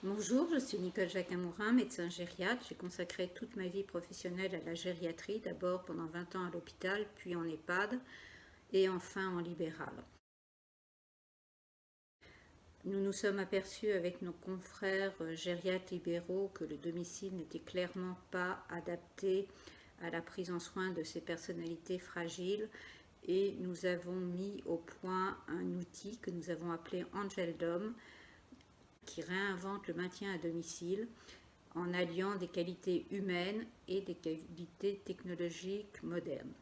Bonjour, je suis Nicole Jacquin-Mourin, médecin gériatre. J'ai consacré toute ma vie professionnelle à la gériatrie, d'abord pendant 20 ans à l'hôpital, puis en EHPAD et enfin en libéral. Nous nous sommes aperçus avec nos confrères gériatres libéraux que le domicile n'était clairement pas adapté à la prise en soin de ces personnalités fragiles et nous avons mis au point un outil que nous avons appelé Angeldom qui réinvente le maintien à domicile en alliant des qualités humaines et des qualités technologiques modernes.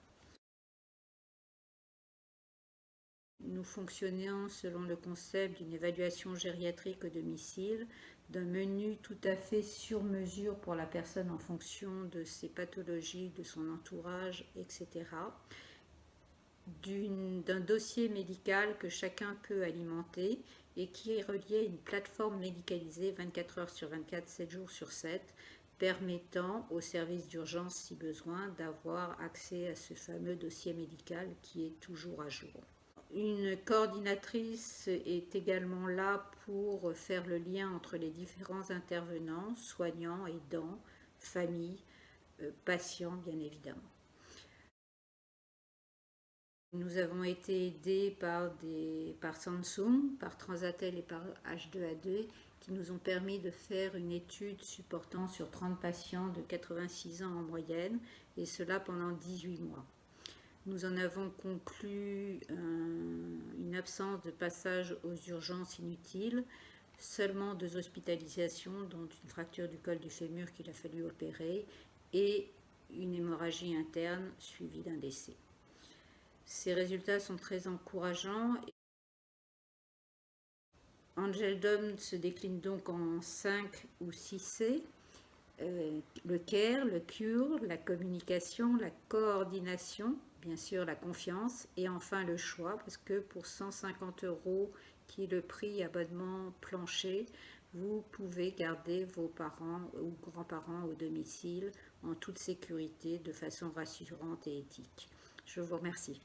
Nous fonctionnons selon le concept d'une évaluation gériatrique au domicile, d'un menu tout à fait sur mesure pour la personne en fonction de ses pathologies, de son entourage, etc. D'un dossier médical que chacun peut alimenter et qui est relié à une plateforme médicalisée 24 heures sur 24, 7 jours sur 7, permettant aux services d'urgence, si besoin, d'avoir accès à ce fameux dossier médical qui est toujours à jour. Une coordinatrice est également là pour faire le lien entre les différents intervenants, soignants, aidants, familles, patients bien évidemment. Nous avons été aidés par Samsung, par Transatel et par H2A2 qui nous ont permis de faire une étude supportant sur 30 patients de 86 ans en moyenne, et cela pendant 18 mois. Nous en avons conclu une absence de passage aux urgences inutiles, seulement 2 hospitalisations, dont une fracture du col du fémur qu'il a fallu opérer, et une hémorragie interne suivie d'un décès. Ces résultats sont très encourageants. Angeldom se décline donc en 5 ou 6 C. Le care, le cure, la communication, la coordination, bien sûr la confiance, et enfin le choix, parce que pour 150 €, qui est le prix abonnement plancher, vous pouvez garder vos parents ou grands-parents au domicile en toute sécurité, de façon rassurante et éthique. Je vous remercie.